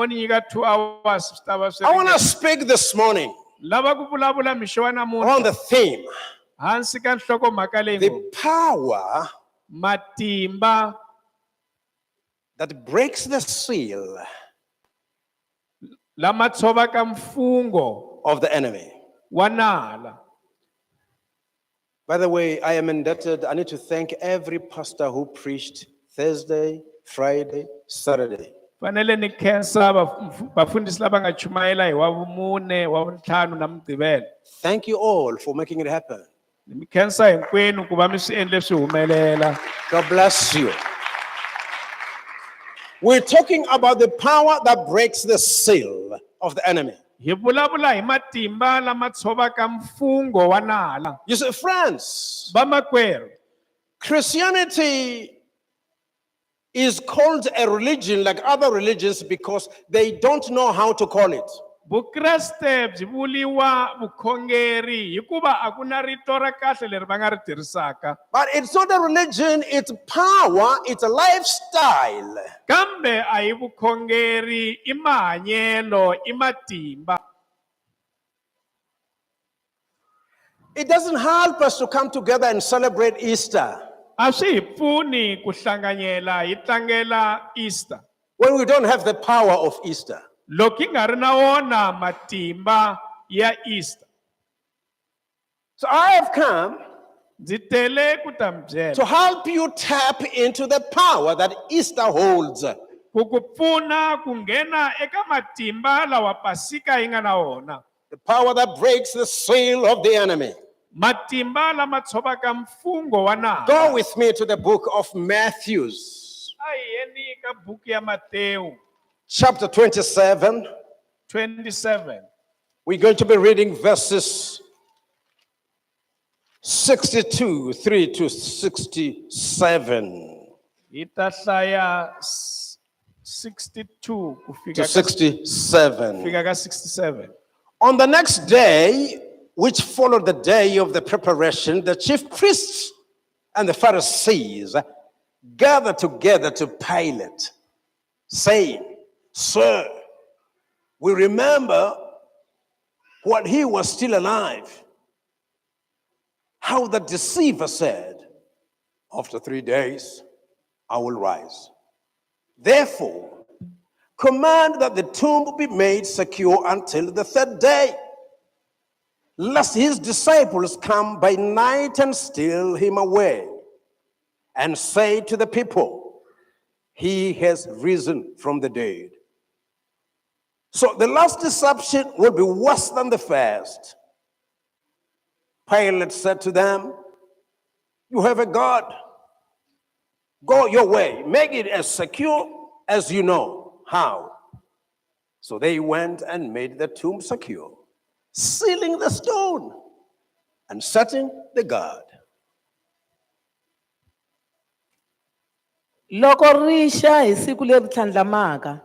nyika 2 hours swi ta va swi I want to speak this morning lava ku vulavula mixo wa on namuntlha the theme, hansi ka nhlokomhaka leyi the ngo power matimba that breaks the seal lama tshovaka mfungo of the enemy. wa nala. By the way, I am indebted. I need to thank every pastor who preached Thursday, Friday, Saturday. Fanele ni khensa vafundhisi lava nga chumayela hi wavumune wavuntlhanu na mugqivela. Thank you all for making it happen. Mi khensa hinkwenu ku va mi swi endle swi humelela. God bless you. We're talking about the power that breaks the seal of the enemy. Hi vulavula hi matimba lama tshovaka mfungo wa nala. You see, friends, Vamakwerhu, Christianity is called a religion like other religions because they don't know how to call it. Vukreste byi vuliwa vukhongeri hikuva a ku na rito ra kahle leri va nga ri tirhisaka. But it's not a religion, it's power, it's a lifestyle. Kambe a hi vukhongeri, i mahanyelo, i matimba. It doesn't help us to come together and celebrate Easter A swi hi pfuni ku hlanganyela hi tlangela Easter when we don't have the power of Easter. loko hi nga ri na wona matimba ya Easter. So I have come Ndzi tele ku ta mi byela to help you tap into the power that Easter holds. ku ku pfuna ku nghena eka matimba lawa Pasika yi nga na wona. The power that breaks the seal of the enemy. Matimba lama tshovaka mfungo wa nala. Go with me to the book of Matthew, A hi yeni ka buku ya Matewu chapter 27. 27. We're going to be reading verses 62, 3 to 67. Hi ta hlaya 62 ku To fika ka 67. fika ka 67. On the next day, which followed the day of the preparation, the chief priests and the Pharisees gathered together to Pilate, saying, "Sir, we remember when he was still alive, how the deceiver said, 'After 3 days, I will rise.' Therefore, command that the tomb be made secure until the 3rd day, lest his disciples come by night and steal him away, and say to the people, 'He has risen from the dead.' So the last deception will be worse than the first." Pilate said to them, "You have a God. Go your way. Make it as secure as you know how." So they went and made the tomb secure, sealing the stone and setting the guard. Loko rixa hi siku leri tlhandlamaka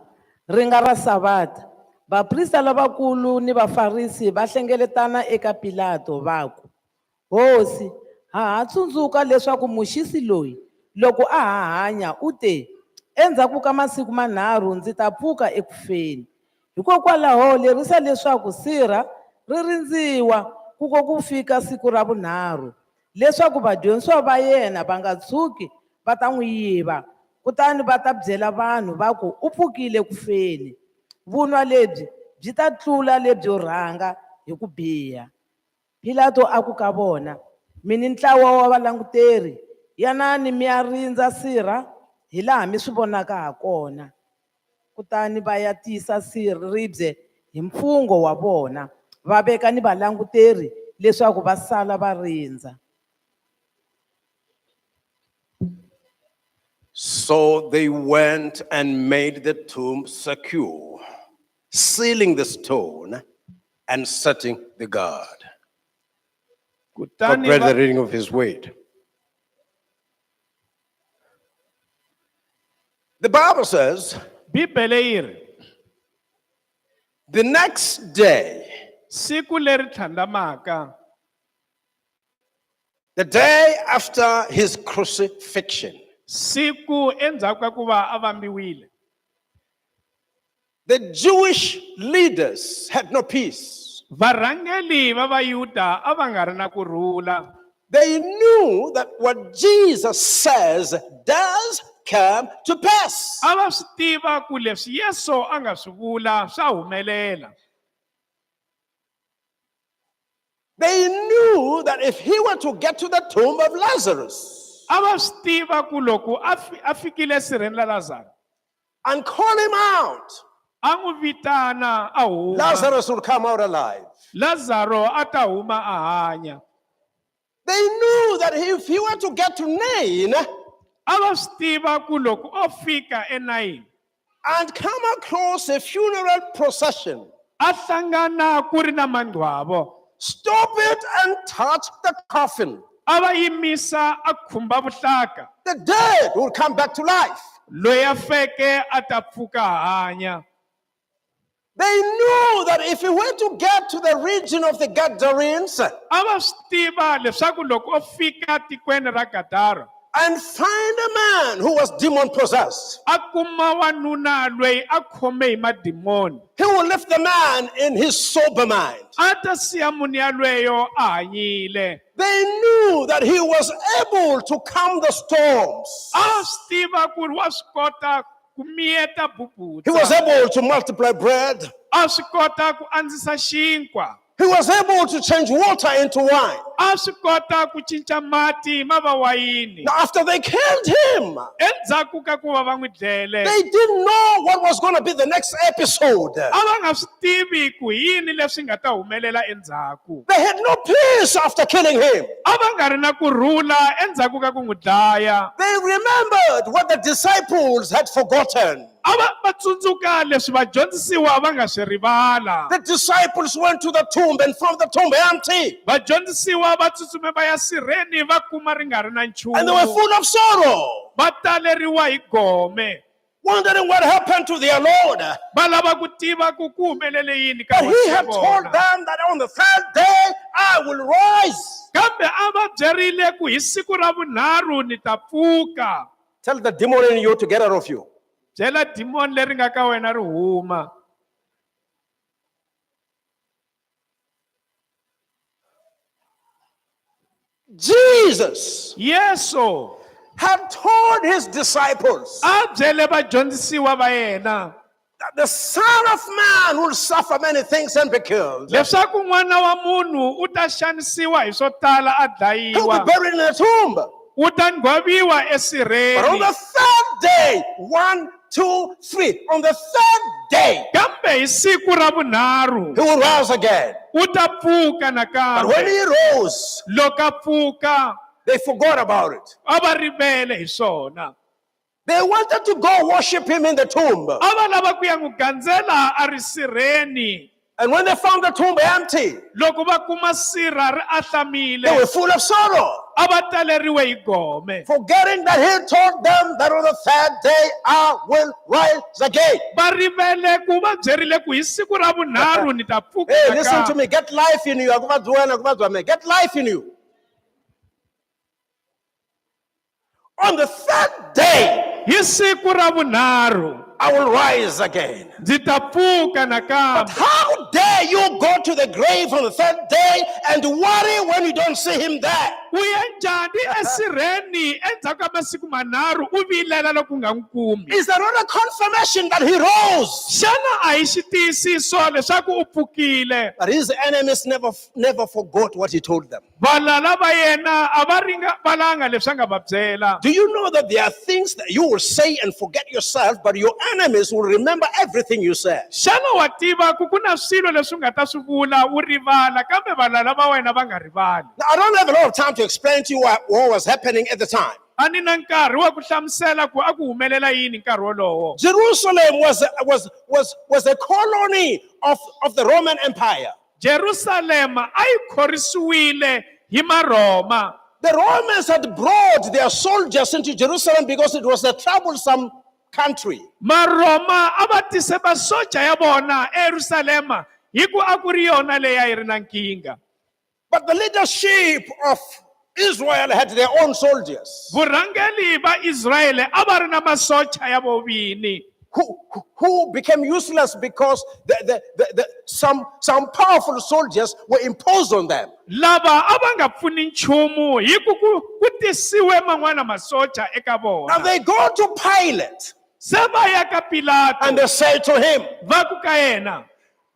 ri nga ra Sabata, vaprista lavakulu ni vafarisi va hlengeletana eka Pilato va ku, "Hosi, ha tsundzuka leswaku muxisi loyi loko a ha hanya u te, endzhaku ka masiku manharhu ndzi ta pfuka ekufeni. Hikokwalaho lerisa leswaku sirha ri rindziwa ku fika siku ra vunharhu, leswaku vadyondzisi va yena va nga tshuki va ta n'wi yiva, kutani va ta byela vanhu va ku u pfukile kufeni. Vunwa lebyi byi ta tlula lebyo rhanga hi ku biha." Pilato a ku ka vona, "Mi ni ntlawa wa valanguteri, yanani mi ya rindza sirha hi laha mi swi vonaka ha kona." Kutani va ya tisa ribye hi mfungo wa vona, va veka ni valanguteri leswaku va sala va rindza. So they went and made the tomb secure, sealing the stone and setting the guard. God Kutani bless the va reading of his word. The Bible says, Bibele yi ri the next day, siku leri tlhandlamaka, the day after his crucifixion, siku endzhaku ka ku va a vambiwile, The Jewish leaders had no peace. Varhangeli va Vayuda a va nga ri na kurhula. They knew that what Jesus says does come to pass. A va swi tiva ku leswi Yesu a nga swi vula swa humelela. They knew that if he were to get to the tomb of Lazarus A va swi tiva ku loko a fikile sirheni la Lazaro and call him out, a n'wi vitana a huma, Lazarus would come out alive. Lazaro a ta huma a hanya. They knew that if he were to get to Nain A va swi tiva ku loko o fika eNayini and come across a funeral procession, a hlangana ku ri na mangcwavo, stop it and touch the coffin, a va yimisa a khumba vuhlaka, the dead will come back to life. loyi a feke a ta pfuka a hanya. They knew that if he were to get to the region of the Gadarenes A va swi tiva leswaku loko o fika tikweni ra Gadara and find a man who was demon possessed, a kuma wanuna loyi a khome hi madimoni, he will lift the man in his sober mind. a ta siya munhu yalweyo a hanyile. They knew that he was able to calm the storms. A va swi tiva ku ri wa swi kota ku miyeta He was bubutsa, able to multiply bread. a swi kota ku andzisa xinkwa, He was able to change water into wine. a swi kota ku cinca mati ma va wayini. Now, after they killed him, Endzhaku ka ku va va n'wi dlele, they didn't know what was going to be the next episode. a va nga swi tivi ku yini leswi nga ta humelela endzhaku. They had no peace after killing him. A va nga ri na kurhula endzhaku ka ku n'wi dlaya. They remembered what the disciples had forgotten. A va tsundzuka leswi vadyondzisiwa va nga swi rivala. The disciples went to the tomb and found the tomb empty. Vadyondzisiwa va tsutsume va ya sirheni va kuma ri nga ri na And they were nchumu. full of sorrow, Va taleriwa hi gome. wondering what happened to their Lord. Va lava ku tiva ku ku humelele yini ka But he hosi ya had told vona. them that on the third day I will rise. Kambe a va byerile ku hi siku ra vunharhu ni ta pfuka. Tell the demon in you to get out of you. Byela demon leri nga ka wena ri huma. Jesus Yesu had told his disciples a byele vadyondzisiwa va yena that the Son of Man will suffer many things and be killed. leswaku n'wana wa munhu u ta xanisiwa hi swo tala a He'll be dlayiwa, buried in a tomb. u ta nghoviwa But on esirheni. the third day, 1, 2, 3, on the third day, Kambe hi siku ra vunharhu he will rise again. u ta pfuka But when nakambe. he rose, Loko a pfuka they forgot about it. a va rivele hi swona. They wanted to go worship him in the tomb. A va lava ku ya n'wi gandzela a ri sirheni. And when they found the tomb empty, Loko va kuma sirha ri they ahlamile, were full of sorrow, a va taleriwe hi gome. forgetting that he told them that on the third day I will rise again. Va rivele ku va byerile ku hi siku ra vunharhu ni ta pfuka Hey, listen to nakambe. me. Get life in you. Get life in you. On the third day, Hi siku ra vunharhu I will rise again. ndzi ta pfuka nakambe. How dare you go to the grave on the third day and worry when you don't see him there? U ya njhani esirheni endzhaku ka masiku manharhu u vilela loko u nga n'wi kumi? Is there not a confirmation that he rose? Xana a hi xitiyisiso leswaku u pfukile? But his enemies never forgot what he told them. Valala va yena a va valanga leswi a nga va byela. Do you know that there are things that you will say and forget yourself, but your enemies will remember everything you said? Xana wa tiva ku na swilo leswi u nga ta swi vula u rivala kambe valala va wena va nga rivali? Now, I don't have a lot of time to explain to you what was happening at the time. A ni na nkarhi wa ku hlamusela ku a ku humelela yini nkarhi wolowo. Jerusalem was a colony of the Roman Empire. Jerusalema a yi khorisiwile hi maroma. The Romans had brought their soldiers into Jerusalem because it was a troublesome country. Maroma a va tise masocha ya vona eYerusalema hi ku a ku ri yona leyi a yi ri na nkingha. But the leadership of Israel had their own soldiers. Vurhangeli va Israyele a va ri na masocha ya vo vini. who became useless because some powerful soldiers were imposed on them. lava ava nga pfuni nchumu hi ku tisiwe man'wana masocha eka Now vona. they go to Pilate Se va ya ka and Pilato they say to him, va ku ka yena,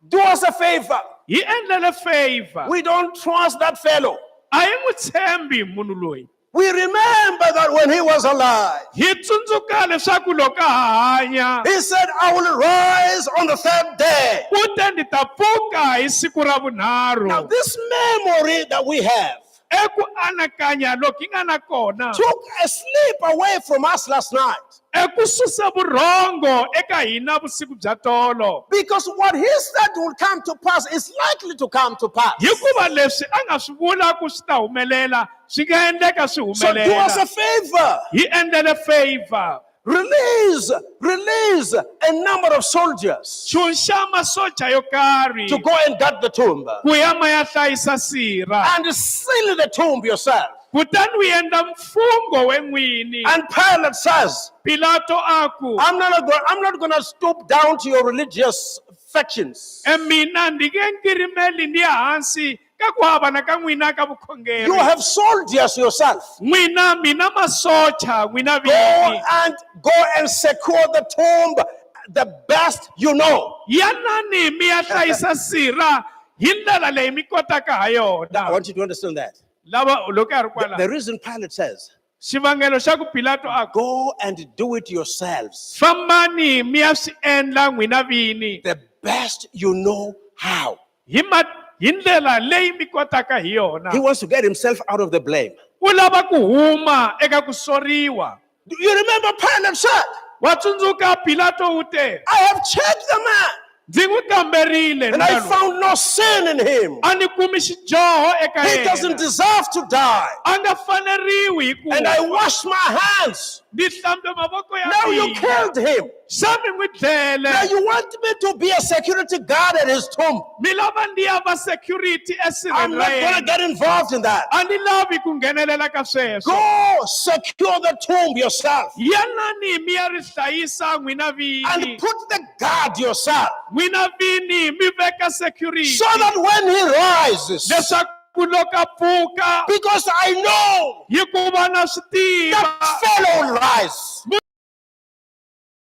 do us a favor. hi endlele favor, We don't trust that fellow. a hi n'wi tshembi munhu loyi. We remember that when he was alive, Hi tsundzuka leswaku loko a hanya he said, I will rise on the third day. u te ni ta pfuka hi siku ra vunharhu. Now, this memory that we have Eku anakanya loku hi nga na kona took a sleep away from us last night. eku susa vurhongo eka hina vusiku bya tolo, Because what he said will come to pass is likely to come to pass. hikuva leswi a nga swi vula ku swi ta humelela swi nga endleka swi So do us a humelela. favor. Hi endlele favor, Release a number of soldiers tshunxa masocha yo karhi to go and guard the tomb ku ya ma ya hlayisa sirha, and seal the tomb yourself. kutani u endla mfungho wen'wini. And Pilate says, Pilato a ku, I'm not going to stoop down to your religious factions. mina ndi nge ngirimeli ndi ya hansi ka ku havana ka n'wina ka vukhongeri. You have soldiers yourself. N'wina mina masocha n'wina Go and secure the tomb the best you know. yanani mi ya hlayisa sirha hi ndlela leyi mi kotaka ha I yona. want you to understand that. Lava loko a ri kwala The reason Pilate says, xivangelo xa ku Pilato a ku, go and do it yourselves fambani mi ya swi endla n'wina vini the best you know how. hi ndlela leyi mi kotaka hi yona. He wants to get himself out of the blame. U lava ku huma eka ku soriwa. Do you remember Pilate said, Wa tsundzuka Pilato u te, I have checked the man ndzi n'wi kamberile and I nanu, found no sin in him. a ni kumi xidyoho eka He doesn't yena, deserve to die. a nga faneriwi hi ku And I washed my hands. ni hlambe mavoko ya Now you mina. killed him. Xa mi n'wi dlele. Now you want me to be a security guard at his tomb. Mi lava ndi ya va security I'm esirheni ra not going to yena. get involved in that. A ni lavi ku nghenelela ka sweswo. Go secure the tomb yourself Yanani mi ya ri hlayisa n'wina vini. and put the guard yourself N'wina vini mi veka security. so that when he rises, Leswaku loko a pfuka, because I know hikuva na swi tiva. that fellow will rise.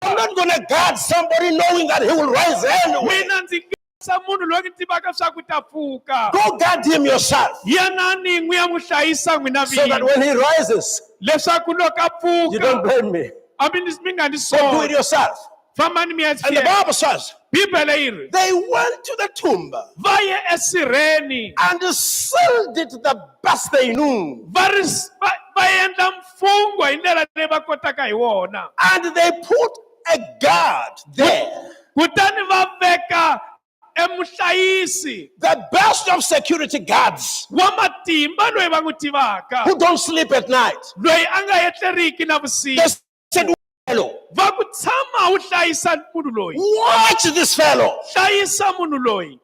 I'm not going to guard somebody knowing that he will rise anyway. Mina ndzi nghenisa munhu loyi ni tivaka swa ku ta pfuka. Go guard him yourself Yanani n'wi ya n'wi hlayisa n'wina so that vini. when he rises, Leswaku loko a you don't pfuka, blame me. mi nga ni Go do it sori. yourself. Fambani mi ya And the tlhela. Bible says, Bibele yi ri, they went to the tomb va ye esirheni and sealed it the best they knew. va endla mfungho hi ndlela leyi va kotaka hi wona. And they put a guard there. Kutani va veka emuhlayisi The best of security guards wa matimba loyi va n'wi tivaka, who don't sleep at night. loyi a nga etleriki na They vusiku. said, fellow, Va ku tshama wu hlayisa munhu loyi. watch this fellow. Hlayisa munhu loyi.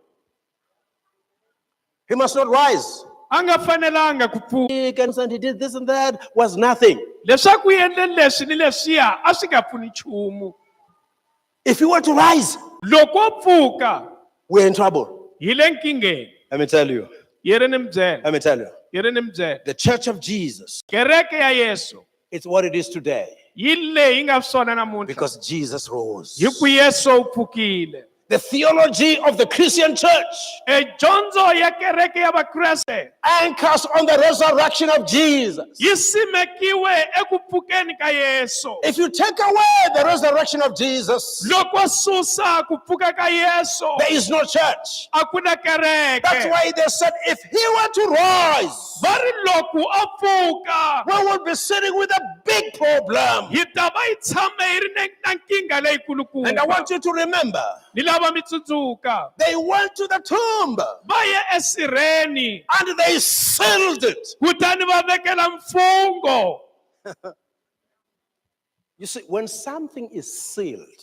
He must not rise. A nga fanelanga ku pfuka. And he did this and that was nothing. Leswaku yi endle leswi ni leswiya a swi nga pfuni nchumu. If he were to rise, Loko o pfuka, we're in trouble. hi le nkingeni. Let me tell you. Yi ri ni mi byela. Let me tell you. Yi ri ni mi byela. The church of Jesus, Kereke ya Yesu it's what it is today yi leyi nga swona namuntlha. because Jesus rose. Hi ku Yesu u pfukile. The theology of the Christian church Dyondzo ya kereke ya Vakreste anchors on the resurrection of Jesus. yi simekiwe eku pfukeni ka Yesu. If you take away the resurrection of Jesus, Loko susa ku pfuka ka Yesu, there is no church. a ku na kereke. That's why they said if he were to rise, Va ri loko o pfuka, we will be sitting with a big problem. hi ta va hi tshame hi ri na nkingha And I leyikulukumba. want you to remember, Ni lava mi tsundzuka. they went to the tomb Va ye esirheni, and they sealed it. kutani va vekela mfungho. You see, when something is sealed,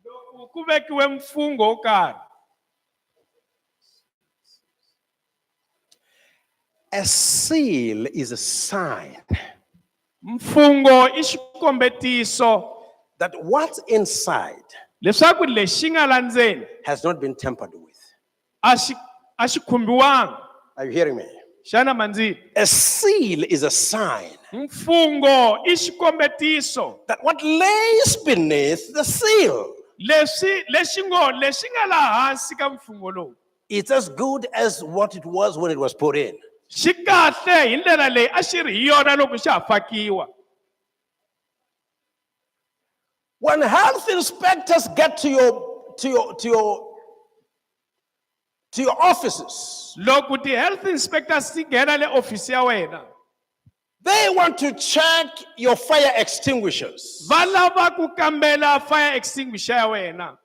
Loko ku vekiwe mfungho wo karhi, a seal is a sign mfungho i xikombetiso that what's inside leswaku lexi nga la ndzeni has not been tampered with. a xi khumbiwanga. Are you hearing me? Xana mandzini? A seal is a sign Mfungo i xikombetiso that what lays beneath the seal, lexi nga la hansi ka mfungo lowu it's as good as what it was when it was put in. xi kahle hi ndlela leyi a xi ri hi yona loko xa ha fakiwa. When health inspectors get to your offices, Loko ti-health inspectors ti nghena le ofisi ya wena they want to check your fire extinguishers. va lava ku kambela fire extinguisher ya wena.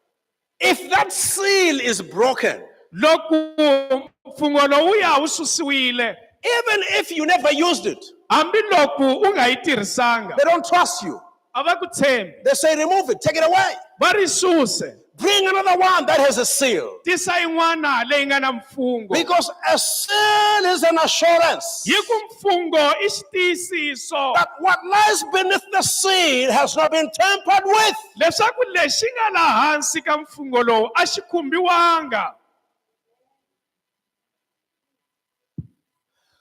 If that seal is broken, Loko mfungo lowuya wu susiwile, even if you never used it, hambiloko u nga yi tirhisanga, they don't trust you. a va ku tshembi. They say, remove it, take it away. Va ri suse, Bring another one that has a seal. tisa yin'wana leyi nga na mfungo. Because a seal is an assurance Hi ku mfungo i xitiyisiso that what lies beneath the seal has not been tampered with. leswaku lexi nga la hansi ka mfungo lowu a xi khumbiwanga.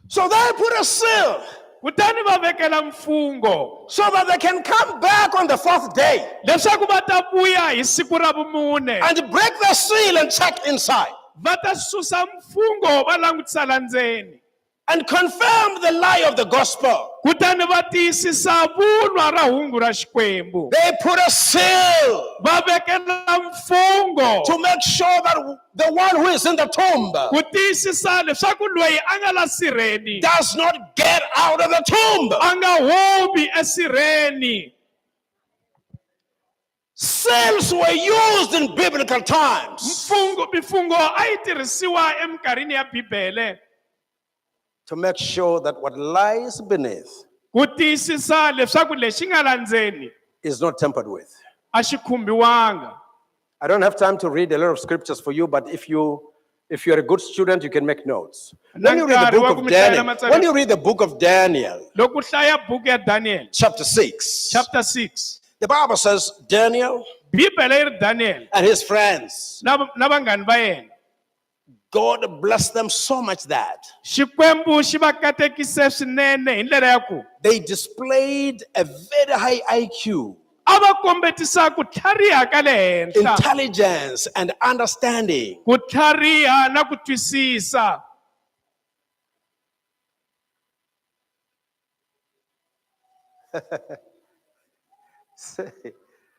So they put a seal Kutani va vekela mfungo so that they can come back on the fourth day leswaku va ta vuya hi siku ra vumune and break the seal and check inside va ta susa mfungo va langutisa la ndzeni. and confirm the lie of the gospel. Kutani va tiyisisa vunwa ra hungu ra Xikwembu. They put a seal Va vekela mfungo to make sure that the one who is in the tomb ku tiyisisa leswaku loyi a nga la sirheni does not get out of the tomb. a nga humi esirheni. Seals were used in biblical times Mifungo a yi tirhisiwa eminkarhini ya Bibele to make sure that what lies beneath ku tiyisisa leswaku lexi nga la ndzeni is not tampered with. a xi khumbiwanga. I don't have time to read a lot of scriptures for you, but if you're a good student, you can make notes. When you read the book of Daniel, when you read the book of Daniel, Loko u hlaya buku ya Daniel chapter 6, chapter 6, the Bible says Daniel Bibele yi ri Daniel and his friends, na vanghani va yena, God blessed them so much that Xikwembu xi va katekise swinene hi ndlela ya ku they displayed a very high IQ, a va kombetisa ku tlhariha ka le henhla, intelligence, and understanding. ku tlhariha na ku twisisa.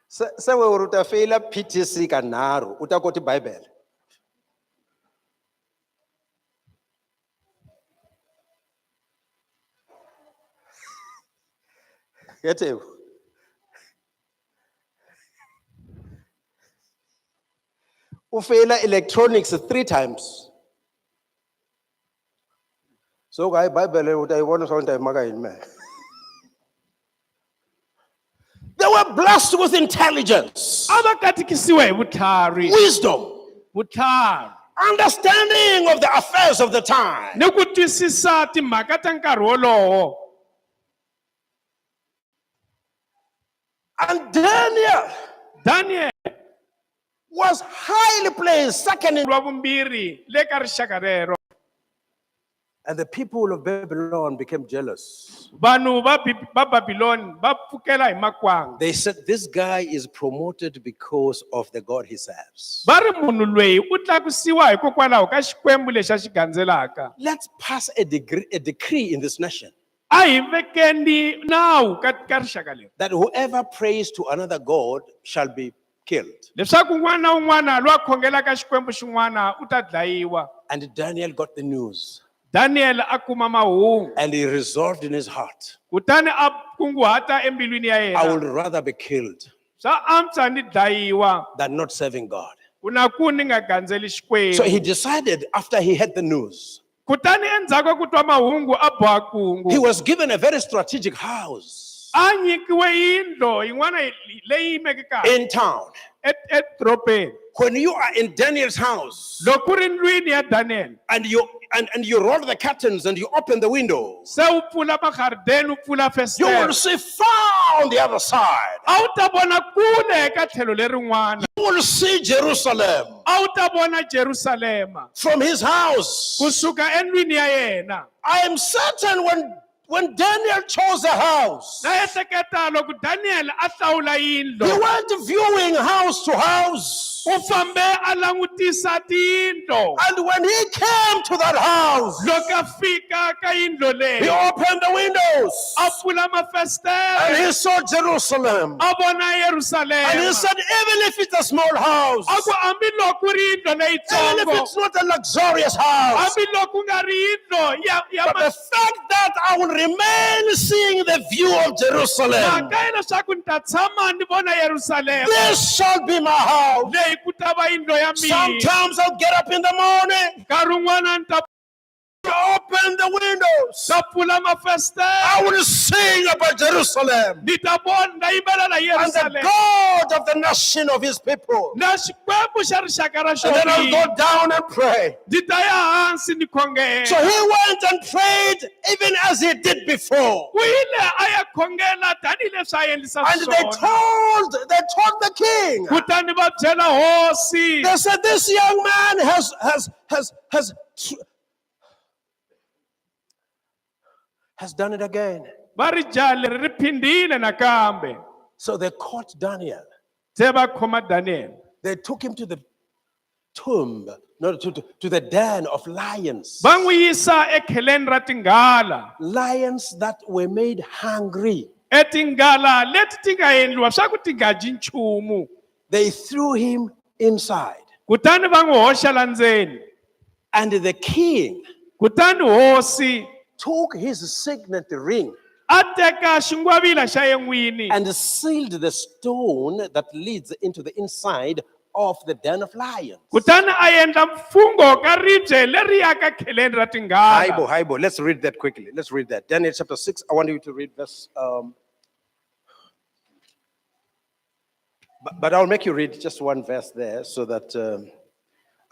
Se we uta faila PTC kanaro uta koti Bible. Yete. Ufaila electronics 3 times. So guy Bible uta iwona sonta maka inme. They were blessed with intelligence, A va katekisiwe hi vutlhari, wisdom, vutlhari understanding of the affairs of the time. ni ku twisisa timhaka ta nkarhi wolowo. And Daniel was highly placed, second in. Wa vumbirhi le ka rixaka rero. And the people of Babylon became jealous. Vanhu va Babiloni va pfukela hi makwanga. They said, this guy is promoted because of the God he serves. Va ri munhu loyi u tlakusiwa hikokwalaho ka Xikwembu lexi a xi gandzelaka. Let's pass a decree in this nation A hi vekeni nawu ka rixaka leri that whoever prays to another God shall be killed. leswaku un'wana na un'wana loyi a khongelaka Xikwembu xin'wana u ta dlayiwa. And Daniel got the news. Daniel a kuma mahungu, And he resolved in his heart, kutani a kunguhata embilwini ya I would yena, rather be killed swa antswa ni dlayiwa than not serving God. kuna ku ni nga gandzeli So Xikwembu. he decided after he had the news, Kutani endzhaku ka ku twa mahungu a boha kungu, he was given a very strategic house a nyikiwe yindlo yin'wana leyi yimeke kahle in town. edorobeni. When you are in Daniel's house Loko ku ri ndlwini ya Daniel and you and you roll the curtains and you open the windows, se u pfula magardeni u pfula you will festival see far on the other side. a wu ta vona kule eka tlhelo lerin'wana You will see Jerusalem a wu ta vona Jerusalema from his house. kusuka endlwini ya yena I am certain when Daniel chose a house, na ehleketa loko Daniel a hlawula he yindlo went viewing house to house. u fambe a langutisa tiyindlo And when he came to that house, loko a fika ka yindlo he leyi opened the windows a pfula and mafestere he saw Jerusalem. a vona And he Yerusalema said, even if it's a small house, a ku hambi loko ku ri yindlo even if leyitsongo it's not a luxurious house, hambi loko ku nga ri yindlo ya but the fact that I will remain seeing the view of Jerusalem, mhaka ya leswaku ni ta tshama ni vona Yerusalema this shall be my house. leyi ku ta va yindlo ya mina Sometimes I'll get up in the morning, nkarhi wun'wana ni ta open the windows. ta pfula mafestere I will sing about Jerusalem ni ta vona ta yimbelela and the Yerusalema God of the nation of his people. na xikwembu xa rixaka ra And then I'll xona go down and pray. ni ta ya hansi ni khongela So he went and prayed even as he did before. ku yile a ya khongela tanihileswi a endlisa And they swona told the king. kutani va byela hosi They said, this young man has done it again. va ri jaha leri ri phindile nakambe So they caught Daniel. se va khoma Daniel They took him to the tomb, no, to the den of lions. va n'wi yisa ekheleni ra tinghala Lions that were made hungry. etinghala leti ti nga endliwa swa ku ti nga dyi nchumu They threw him inside. kutani va n'wi hoxa la ndzeni And the king kutani hosi took his signet ring a teka xingwavila xa ye n'wini and sealed the stone that leads into the inside of the den of lions. kutani a endla mfungho ka ribye leri yaka kheleni ra tinghala Haibo, let's read that quickly. Let's read that. Daniel chapter 6, I want you to read verse. But I'll make you read just one verse there so that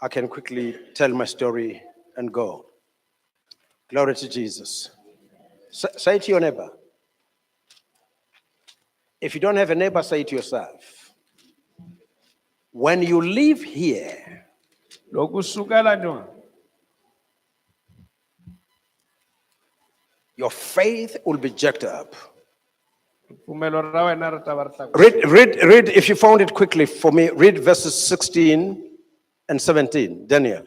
I can quickly tell my story and go. Glory to Jesus. Say it to your neighbor. If you don't have a neighbor, say it to yourself. When you live here, loko suka laniwa your faith will be jacked up. ripfumelo ra wena ri ta va ri tlakuka Read, if you found it quickly for me, read verses 16 and 17, Daniel.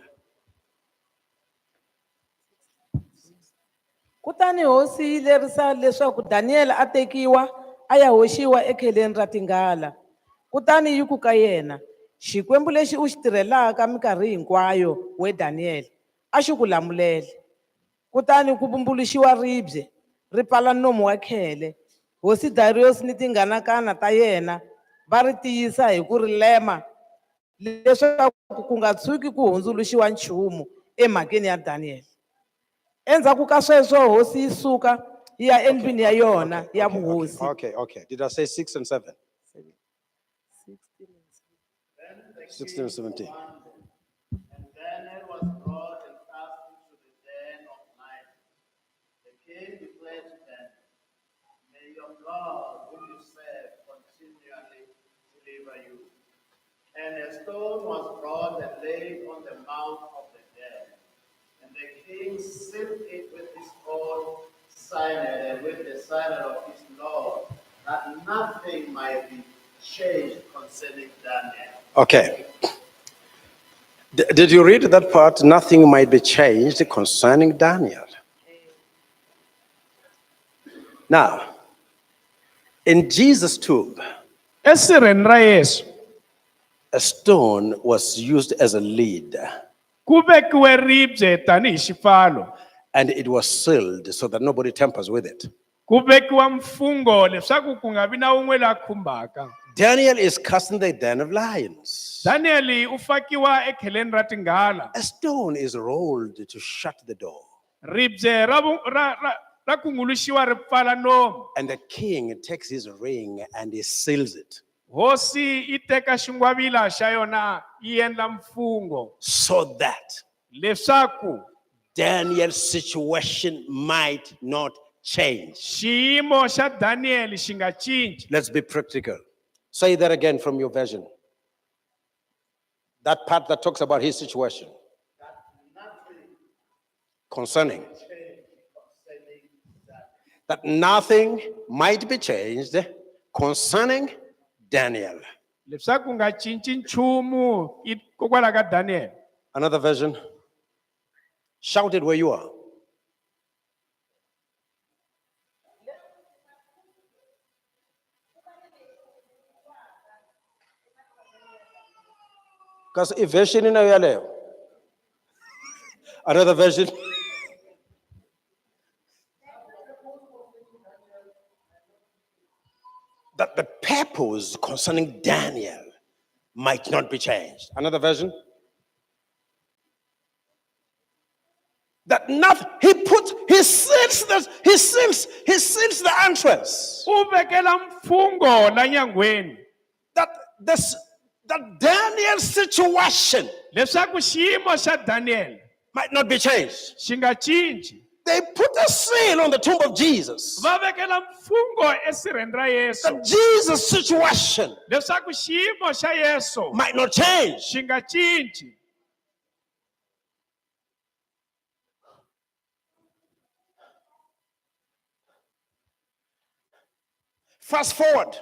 kutani hosi yi lerisa leswaku Daniel a tekiwa a ya hoxiwa ekheleni ra tinghala kutani yi ku ka yena xikwembu lexi u xi tirhelaka minkarhi hinkwayo we Daniel a xi ku lamulele kutani ku vumbuluxiwa ribye ri pfala nomu wa khele hosi Darius ni tinghanakana ta yena va ri tiyisa hi ku ri lema leswaku ku nga tshuki ku hundzuluxiwa nchumu emhakeni ya Daniel endzhaku ka sweswo hosi yi suka yi ya endlwini ya yona ya vuhosi Okay. Did I say 6 and 7? 16 and 17. And Daniel was brought and cast into the den of lions. The king declared to them, may your God, whom you serve, continually deliver you. And a stone was brought and laid on the mouth of the den. And the king sealed it with his own signet and with the signet of his Lord, that nothing might be changed concerning Daniel. Okay. Did you read that part? Nothing might be changed concerning Daniel. Now, in Jesus' tomb, esirheni ra Yesu a stone was used as a lid, ku vekiwe ribye tanihi xipfalo and it was sealed so that nobody tampers with it. ku vekiwa mfungho leswaku ku nga vi na wun'we la khumbaka Daniel is cast in the den of lions. Daniel u fakiwa ekheleni ra tinghala A stone is rolled to shut the door, ribye ra kunguluxiwa ri pfala nomu and the king takes his ring and he seals it hosi yi teka xingwavila xa yona yi endla mfungho so that leswaku Daniel's situation might not change. xiyimo xa Daniel xi nga cinci. Let's be practical. Say that again from your version. That part that talks about his situation. Concerning. That nothing might be changed concerning Daniel. leswaku nga cinci nchumu hikokwalaho ka Daniel. Another version. Shout it where you are. Because if version in another version. That the purpose concerning Daniel might not be changed. Another version. That he seals the entrance. U vekela mfungho la nyangweni. That Daniel's situation leswaku xiyimo xa Daniel might not be changed. xi nga cinci. They put a seal on the tomb of Jesus. Va vekela mfungho esirheni ra Yesu. That Jesus' situation leswaku xiyimo xa Yesu might not change. xi nga cinci. Fast forward.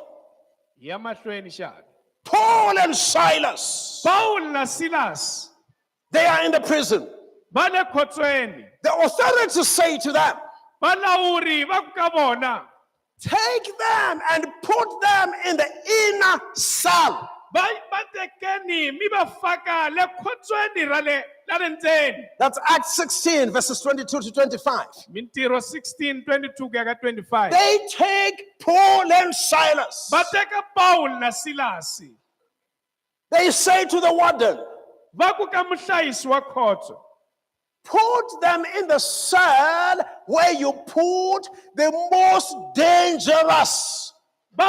Ya mahlweni xana. Paul and Silas, Paul na Silas they are in the prison. va le khotsweni. The authorities say to them, Valawuri va ku ka vona take them and put them in the inner cell. va tekeni mi va faka le khotsweni ra le ndzeni. That's Acts 16, verses 22 to 25. Mintirho 16:22 ku ya ka 25. They take Paul and Silas. Va teka Paul na Silasi. They say to the warden, Va ku ka muhlayisi wa khotso. put them in the cell where you put the most dangerous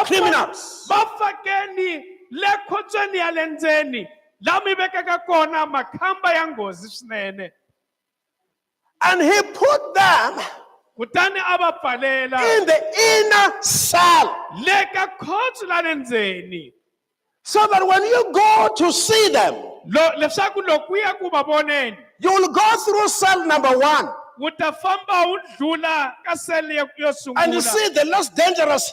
criminals. Va fakeni le khotsweni ya le ndzeni. La mi vekaka kona makhamba ya nghozi swinene. And he put them Kutani a va pfalela in the inner cell. le ka khotso la le ndzeni. So that when you go to see them, Leswaku loko u ya ku va voneni, you will go through cell number 1 u ta famba u dlula ka sele yo and you sungula. see the less dangerous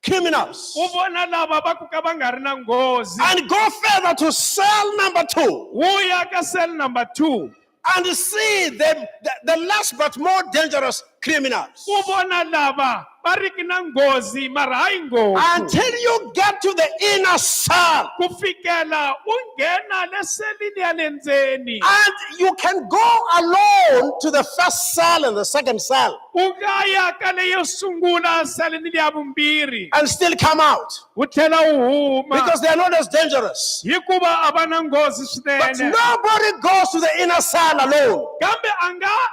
criminals. U vona lava va ku ka va nga ri na nghozi. And go further to cell number 2 U ya ka cell number 2. and see the less but more dangerous criminals. U vona lava va ri ki na nghozi mara hayi ngopfu. Until you get to the inner cell. Ku fikela u nghena le selini ya le ndzeni. And you can go alone to the first cell and the second cell U nga ya ka leyo sungula selini ya vumbirhi. and still come out U tlhela u huma. because they are not as dangerous. Hikuva a va na nghozi But swinene. nobody goes to the inner cell alone. Kambe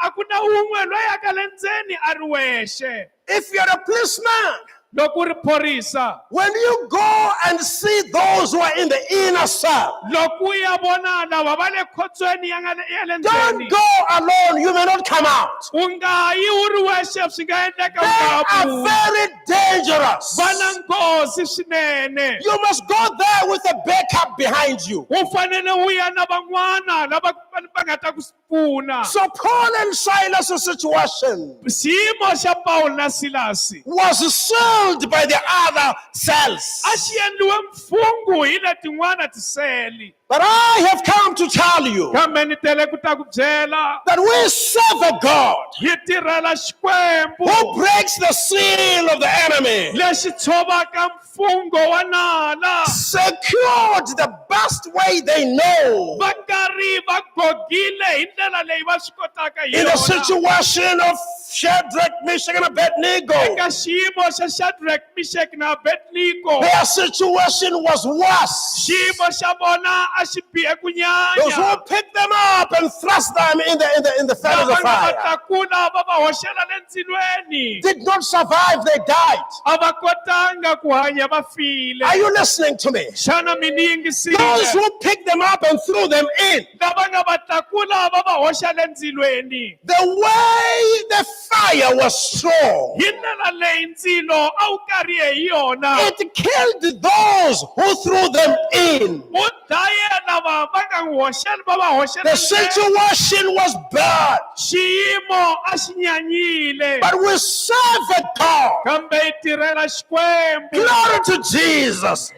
a ku na un'we loyi a ka le ndzeni a ri wexe. If you're a policeman, Loko u ri phorisa, when you go and see those who are in the inner cell, loko u ya vona lava va le khotsweni ya le don't ndzeni, go alone. You may not come out. u nga yi u ri wexe swi nga endleka u They nga are vuyi. very dangerous. Va na nghozi swinene. You must go there with a backup behind you. U fanele u ya na van'wana lava va nga ta ku pfuna. So Paul and Silas' situation Xiyimo xa Paul na Silasi was sealed by the other cells. a xi endliwe mfungho hi le tin'wana tiseli. But I have come to tell you Kambe ni tele ku ta ku byela that we serve a God hi tirhela Xikwembu who breaks the seal of the enemy, lexi tshovaka mfungho wa nala. secured the best way they know Va karhi va gogile hi ndlela leyi va swi kotaka hi in the yona. situation of Shadrach, Meshach, and Abednego. Eka xiyimo xa Shadrach, Meshach na Abednego, Their situation was worse. xiyimo xa vona a xi bihe ku Those who nyanya. picked them up and thrust thrust them in the furnace lava of nga fire vatakula va va hoxela le ndzilweni did not survive, they died. a va kotanga ku hanya va file. Are you listening to me? Xana mi ni Those yingisile? who picked them up and threw them in, Lava nga vatakula va va hoxa le ndzilweni, the way the fire was strong, hi ndlela leyi ndzilo a wu karhi hi yona, it killed those who threw them in. u dlaye lava va nga n'wi hoxeli va va The hoxela. situation was bad, Xiyimo a xi nyanyile, but we serve a God. kambe hi tirhela Xikwembu. Glory to Jesus.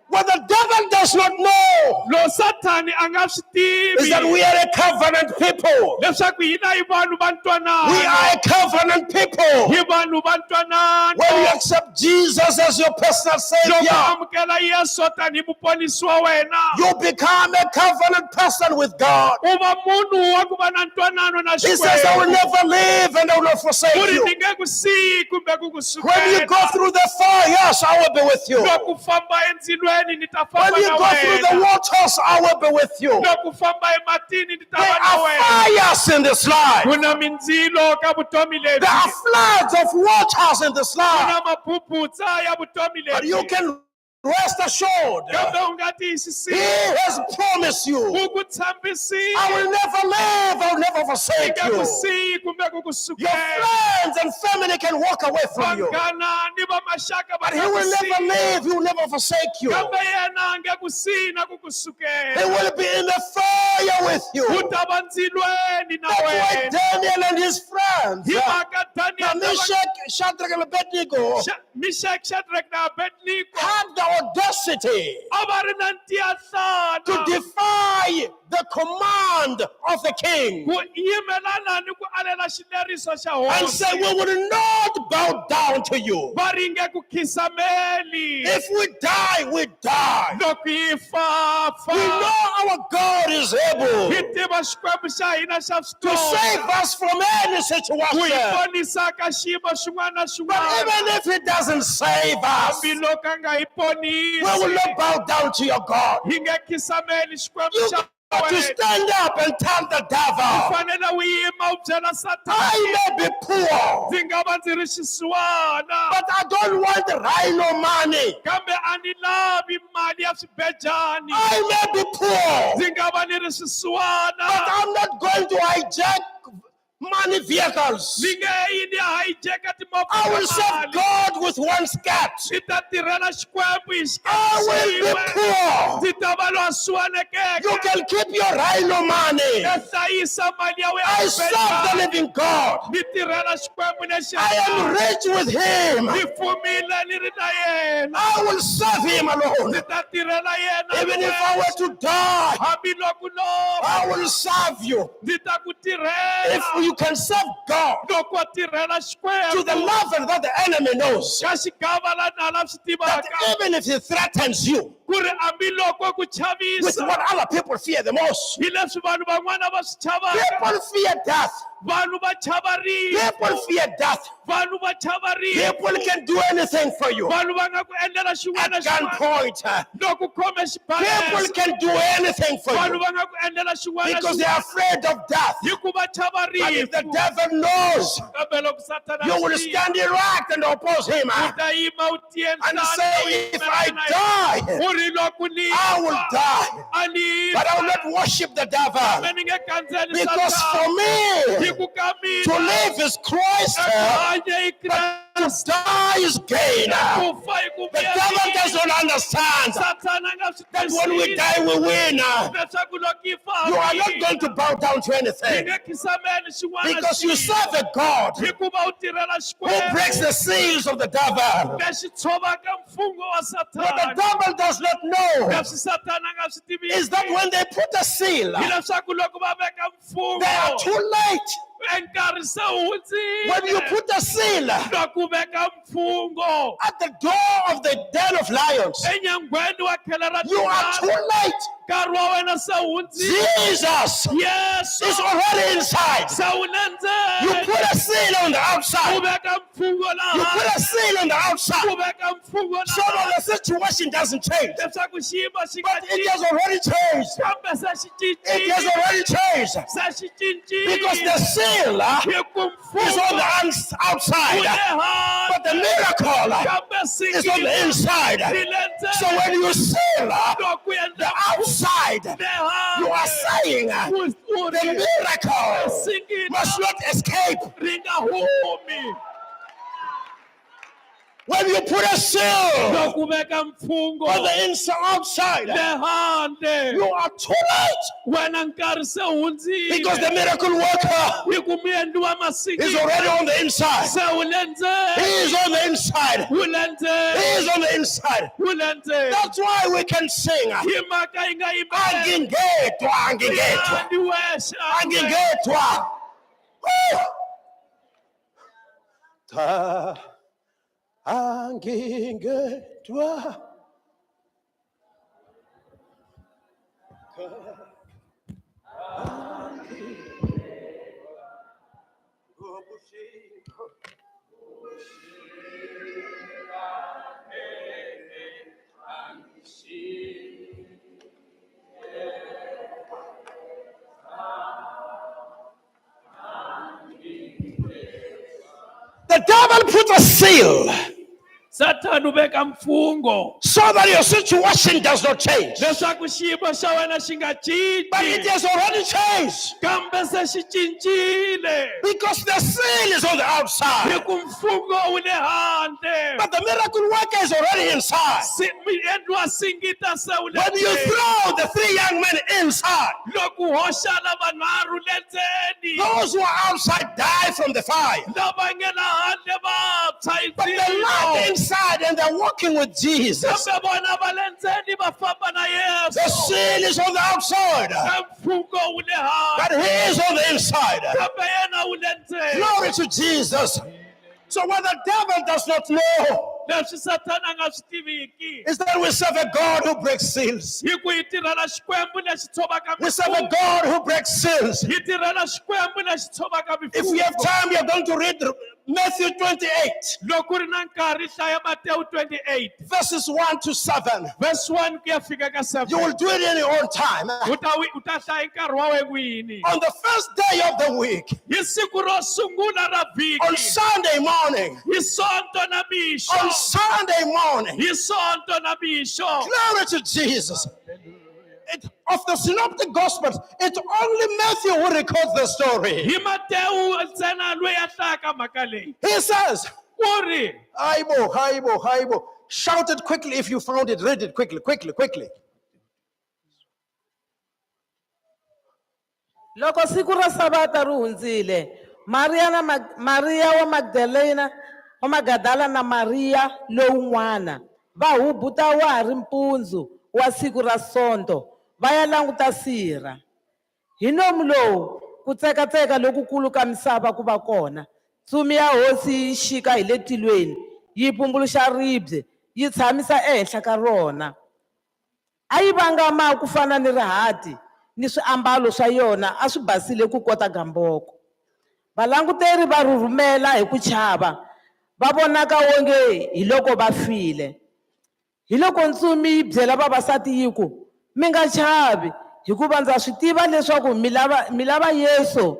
What the devil does not know Lo Satani a nga swi is that tivi we are a covenant people. leswaku hina hi vanhu va ntwanano. We are a covenant people. Hi vanhu va ntwanano. When you accept Jesus as your personal Loko Savior, amukela Yesu tanihi muponisi wa wena, you become a covenant person with God. u va munhu wa ku va na ntwanano na He says, I will Xikwembu. never leave and I will not forsake Ku ri you. ni nge ku siyi kumbe ku ku When you sukela. go through the fire, yes, I will be with you. Loko u famba endzilweni ni ta When famba you na go through the wena. waters, I will be with you. Loko u famba ematini ni ta There va na are wena. fires in this life. Ku na mindzilo ka vutomi There are lebyi. floods of waters in this Ku life. na maphuphutsa ya vutomi But you lebyi. can rest assured. Kambe u nga He tiyisisi. has promised you, Ku ku tshambisile. I will never leave, I will never Ni forsake nge ku you. siyi kumbe ku ku Your sukela. friends and family can walk away from you, Vanghana ni va maxaka va but he nga ku will never siyi. leave, he will never forsake you. Kambe yena a nge ku siyi na ku ku He sukela. will be in the fire with you. U ta va ndzilweni na That's why wena. Daniel and his friends, Hi mhaka Daniel na Meshach, Shadrach, and Abednego, Meshach, Shadrach na Abednego had the audacity a va ri na to ntiyasana defy the command of the king ku yimelana ni ku alela xileriso xa and say, hosi. we will not bow down to you. Va ringe ku khisameli. If we die, we die. Loko hi fafa, We know our God is able hi tiva Xikwembu xa hina xa to save switolo us from any ku hi situation. ponisa ka xiyimo xin'wana na But xin'wana. even if he doesn't save us, we Hambiloko a nga hi ponisi, will not bow down to your God. hi nge khisameli Xikwembu You xa got to wena. stand up and tell the devil, Fanele u yima u byela Satani, I may be poor, ndzi nga va ndzi ri xisiwana, but I don't want rhino money. kambe a ni lavi mali ya swibejani. I may be poor, Ndzi nga va ni ri but xisiwana, I'm not going to hijack money vehicles. ni nge yi ni hijack timovha I will ta serve mali. God with one skirt. Ndzi ta tirhela Xikwembu hi I will be xikatisiwe. poor. Ndzi ta va loyi a You siwanekeke. can keep your rhino money. Ya hlayisa mali ya wena I ya serve the swibejani. living God. Ni tirhela Xikwembu lexi I am hanyaka. rich with him. Ni fumile ni ri na yena. I will serve him alone. Ndzi ta tirhela yena. Even if I were to die, Hambiloko lova, I will serve you. ndzi ta ku If tirhela. you can serve God Loko a tirhela to the Xikwembu level that the enemy knows ka xigava la nala swi that tivaka even if he threatens you ku ri hambiloko ku with chavisa what other people fear the most, hi leswi vanhu van'wana va swi chavaka. people fear death. Vanhu va chava rifu, People fear death. vanhu va chava rifu, People can do anything for you vanhu va nga ku endlela at xin'wana na xin'wana. gunpoint. Loko khome People xibalesa, can do anything for vanhu you va nga ku endlela xin'wana na because they are xin'wana afraid of death. hikuva chava But if the rifu. devil knows, Kambe loko Satana you will a swi tiva, stand erect and oppose him u ta yima u tiye and nsana, say, u if yimela I na yena. die, U ri loko ni I will fa, die. a ni But I will fa, not worship the devil kambe ni nge kandzeli because for Satana. me, Hi ku ka to mina, live is Christ, eku hanya hi to Kreste, die is gain. ku fa hi ku The devil does vuyerisa. not understand Satana a nga swi that when we twisisi die, we win. leswaku loko hi fa, You are not hi going to bow down to hi anything nge khisameli xin'wana na because you xin'wana. serve a God Hikuva u tirhela who breaks Xikwembu the seals of the devil. lexi tshovaka mfungho wa What the Satana. devil does not know Leswi Satana a nga swi tiviki is that when they put a seal, hi leswaku loko va veka mfungho, they are too late. enkarhi se wu When you hundzile. put a seal at Loko u veka mfungho the door of the den of lions, enyangweni wa khela ra you are too timali, late. nkarhi wa wena se hundzile. Jesus Yesu is already inside. se wu le You ndzeni. put a seal on the U outside. veka mfungho You laha put a seal on the u outside veka mfungho so laha that the situation doesn't change. leswaku xiyimo xi nga But it has already changed. kambe se xi It has cincile. already changed. Se xi cincile. Because the seal Hi ku is on mfungho the wu outside. le handle. But the miracle Kambe is on the inside. ri le ndzeni. So when you seal Loko ku endla the outside, le handle. you are saying the miracle must not escape. ri nga humi. When you put a seal Loko u veka mfungho on the inside, outside, le handle. you are too late. Wena nkarhi se hundzile. Because the miracle worker Hi ku muendli wa masikini is already on the inside. se wu le He ndzeni. is on the inside. Wu le He ndzeni. is on the inside. Wu le ndzeni. That's why we can sing. Hi mhaka yi nga yimbeleli. Angingetwa, angingetwa, Andi wexe, andi wexe. angingetwa. Ta, angingetwa. The devil put a seal Satan u veka mfungho so that your situation does not change. leswaku xiyimo xa wena xi nga But it cinci. has already changed Kambe se xi cincile. because the seal is on the Hi outside. ku mfungho wu le handle. But the miracle worker is already inside. Muendli wa singita se wu le When you ndzeni. throw the three young men inside, Loko u hoxa lava nharhu le ndzeni. those who are outside die from the fire. Lava nge le handle va tshwa hi But they lie ndzilo. inside and they're walking with Jesus. Kambe vona va le ndzeni va famba na The Yesu. seal is on the outside, E mfungho wu le but handle. he is on the inside. Kambe yena wu le ndzeni. Glory to Jesus. So what the devil does not know Leswi Satan a nga swi tiviki. is that we serve a God who breaks seals. Hi ku hi tirhela xikwembu lexi tshovaka We serve a mifumo. God who breaks seals. Hi tirhela xikwembu lexi tshovaka If we have mifumo. time, we are going to read Matthew 28, Loko ku ri na nkarhi hlaya Matewu 28 verses 1 to 7. verse 1 ku ya fika ka 7. You will do it in your own time. U ta hlaya nkarhi wa wena n'wini. On the first day of the week, Hi siku ro sungula ra vhiki. on Sunday morning, Hi sonto na mixo. on Sunday morning, Hi sonto na mixo. glory to Jesus. Of the synoptic gospels, it's only Matthew who records the story. Hi Matewu ntsena loyi a hlayaka mhaka leyi. He says, Ku ri Haibo, Haibo, Haibo. Shout it quickly if you found it. Read it quickly, quickly, quickly. Loko siku ra Sabata ri hundzile, Maria wa Magadala na Maria lowun'wana va hubuta wa ha ri mpundzu wa siku ra Sonto va ya languta sirha. Hi nomu lowu ku tsekatseka lokukulu ka misava ku va kona. Tsumi ya hosi yi xika hi le tilweni, yi pumbuluxa ribye, yi tshamisa ehenhla ka rona. A yi vangama ku fana ni rihati, ni swiambalo swa yona a swi basile ku kota gamboko. Valanguteri va rhurhumela hi ku chava, va vonaka wonge hi loko va file. Hi loko ntsumi yi byela vavasati yi ku, mi nga chavi, hikuva ndza swi tiva leswaku mi lava Yesu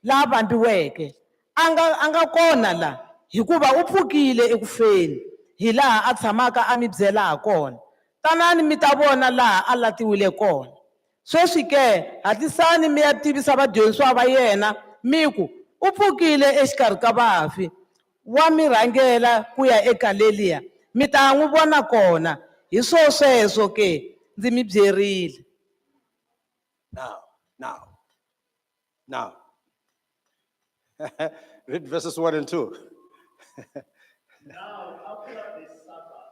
la vambiweke. A nga kona la, hikuva u pfukile ekufeni, hi laha a tshamaka a mi byela ha kona. Tanani mi ta vona laha a latiwile kona. Sweswi ke hatlisani mi ya tivisa vadyondzisi va yena mi ku u pfukile exikarhi ka vafi. Wa mi rhangela ku ya eGalileya, mi ta n'wi vona kona. Hi sweswo ke ndzi mi byerile. Now. Read verses 1 and 2. Now, after the Sabbath,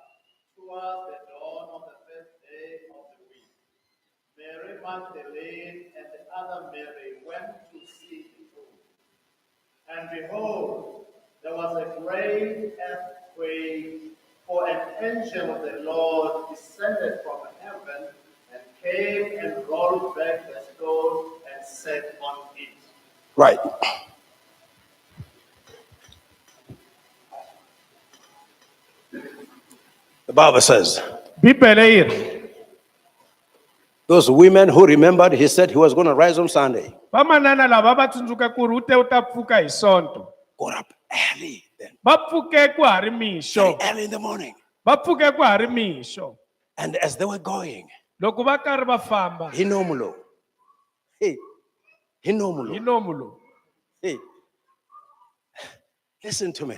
towards the dawn of the first day of the week, Mary Magdalene and the other Mary went to see the tomb. And behold, there was a great earthquake, for an angel of the Lord descended from heaven and came and rolled back the stone and sat on it. Right. The Bible says, Bibele yi ri, those women who remembered, he said he was going to rise on Sunday, vamanana lava va tsundzuka ku ri u te u ta pfuka hi sonto. got up early then, Va pfuke ku ha ri very mixo. early in the morning. Va pfuke ku ha ri mixo. And as they were going, Loko va karhi va famba, Hinomulo, hey, hi Hinomulo, nomu lowu. hey, listen to me.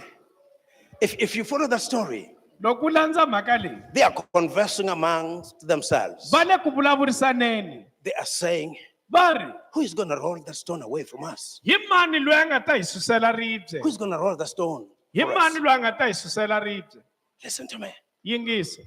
If you follow the story, Loko u landza mhaka leyi, they are conversing amongst themselves. va le ku vulavurisaneni. They are saying, Va ri, who is going to roll the stone away from us? hi mani loyi a nga ta hi susela ribye? Who is going to roll the stone Hi for us? mani loyi a nga ta hi susela ribye? Listen to me. Yingisa.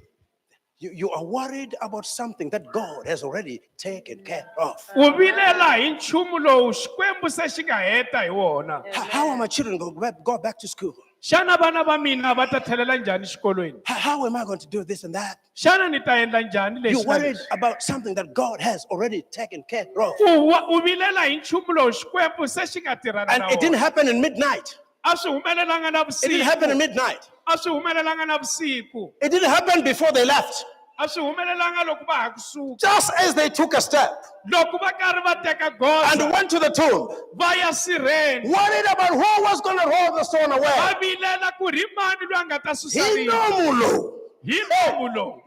You are worried about something that God has already taken care of. U vilela hi nchumu lowu Xikwembu se xi nga heta hi wona. How are my children going to go back to school? Xana vana va mina va ta tlhelela njhani xikolweni? How am I going to do this and that? Xana ni ta endla njhani You're leswi na worried leswi? about something that God has already taken care of. U vilela hi nchumu lowu Xikwembu se xi nga tirhana And na it didn't wona. happen in midnight. A swi humelelanga na It didn't happen in vusiku. midnight. A swi humelelanga na vusiku. It didn't happen before they left. A swi humelelanga loko va ha kusuka. Just as they took a step Loko va karhi va teka and goza went to the tomb, va ya sirheni. worried about who was going to roll the stone away. Va vilela ku ri mani loyi a nga ta susa ribye. Hinomulo. Hi nomu lowu.